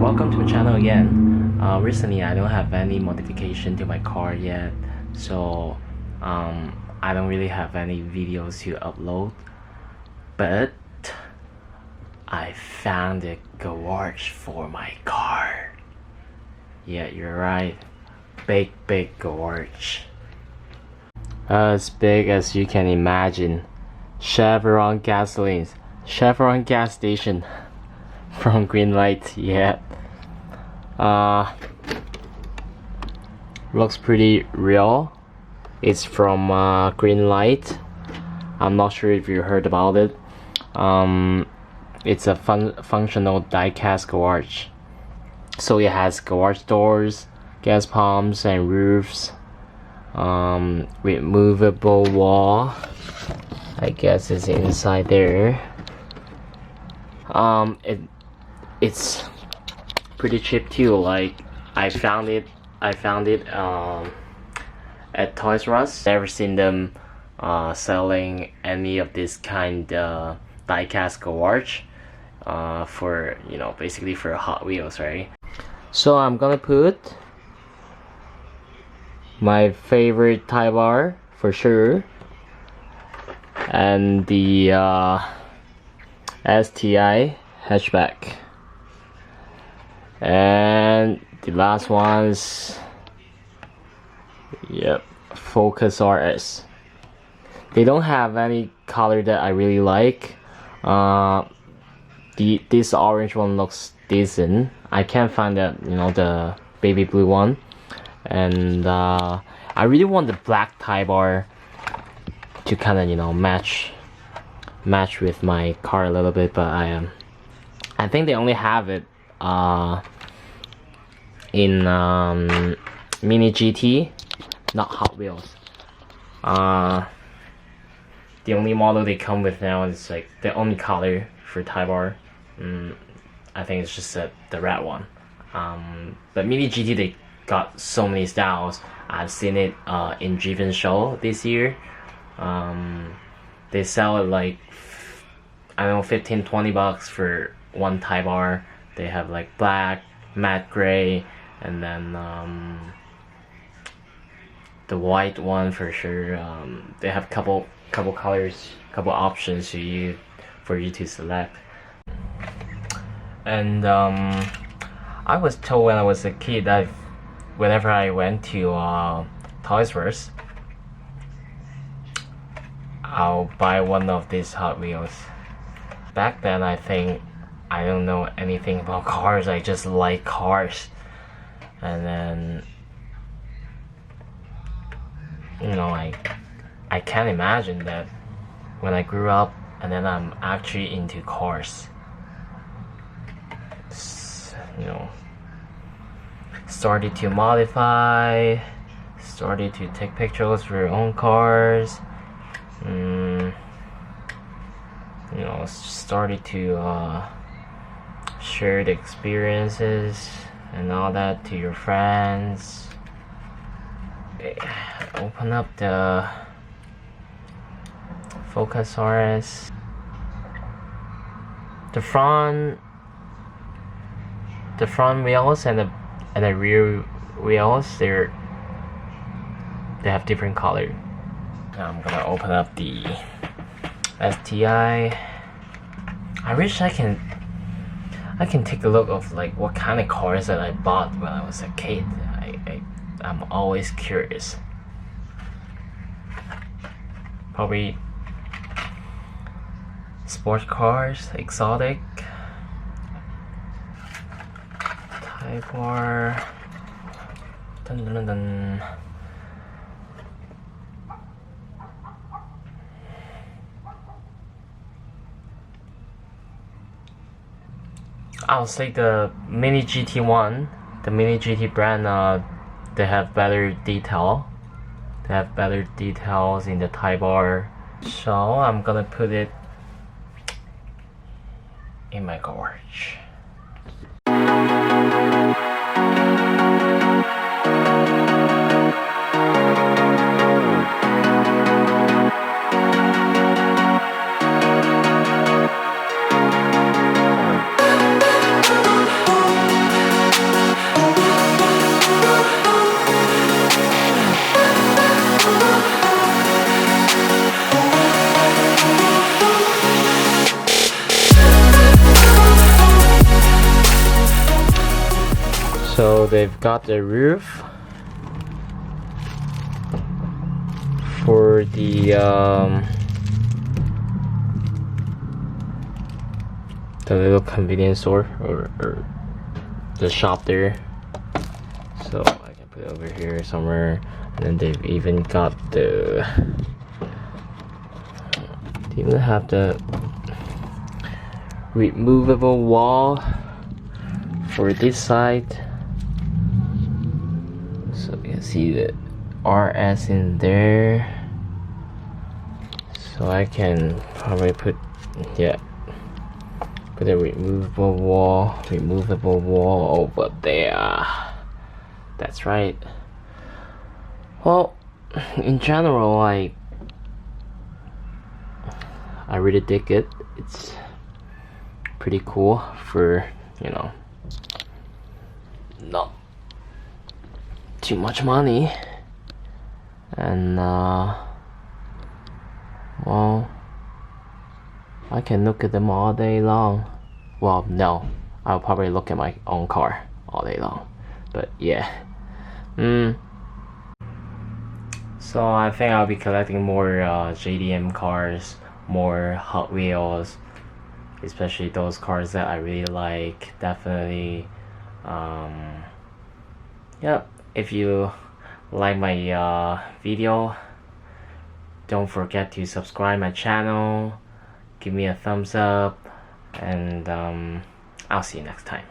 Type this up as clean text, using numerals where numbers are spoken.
welcome to my channel again. Recently I don't have any modification to my car yet, so I don't really have any videos to upload, but I found a garage for my car. Yeah, you're right, big garage, as big as you can imagine. Chevron gas station from Greenlight. Yeah, looks pretty real. It's from Greenlight. I'm not sure if you heard about it. It's a functional die-cast garage, so it has garage doors, gas pumps, and roofs. With movable wall, I guess it's inside there. It's pretty cheap too. Like I found it at Toys R Us. Never seen them selling any of this kind die-cast garage for, you know, basically for Hot Wheels, right? So I'm gonna put my favorite tie bar for sure, and the STI hatchback, and the last one's, yep, Focus RS. They don't have any color that I really like. This orange one looks decent. I can't find that, you know, the baby blue one. And I really want the black tie bar to kind of, you know, match with my car a little bit, but I think they only have it in Mini GT, not Hot Wheels. The only model they come with now is like the only color for tie bar. I think it's just the red one. But Mini GT, they got so many styles. I've seen it in Driven Show this year. They sell it like, I don't know, $15-20 for one tie bar. They have like black, matte gray, and then the white one for sure. They have couple colors, couple options for you to select. And I was told when I was a kid that whenever I went to Toys R Us, I'll buy one of these Hot Wheels. Back then, I think I don't know anything about cars. I just like cars, and then, you know, I can't imagine that when I grew up and then I'm actually into cars. You know, started to modify, started to take pictures for your own cars, you know, started to share the experiences and all that to your friends. Open up the Focus RS. The front wheels and the rear wheels, they have different color. Now I'm gonna open up the STI. I wish I can take a look of like what kind of cars that I bought when I was a kid. I'm always curious. Probably sports cars, exotic. Type R. Dun, dun, dun, dun. I'll say the Mini GT one, the Mini GT brand, they have better detail. They have better details in the tie bar. So I'm gonna put it in my garage. So they've got the roof for the little convenience store or the shop there. So I can put it over here somewhere. And then they've even got the, they even have the removable wall for this side. So you can see the RS in there. So I can probably put, yeah, put a removable wall over there. That's right. Well, in general, I really dig it. It's pretty cool for, you know, not too much money. And well, I can look at them all day long. Well, no, I'll probably look at my own car all day long. But yeah. So I think I'll be collecting more JDM cars, more Hot Wheels, especially those cars that I really like. Definitely. Yeah, if you like my video, don't forget to subscribe my channel, give me a thumbs up, and I'll see you next time.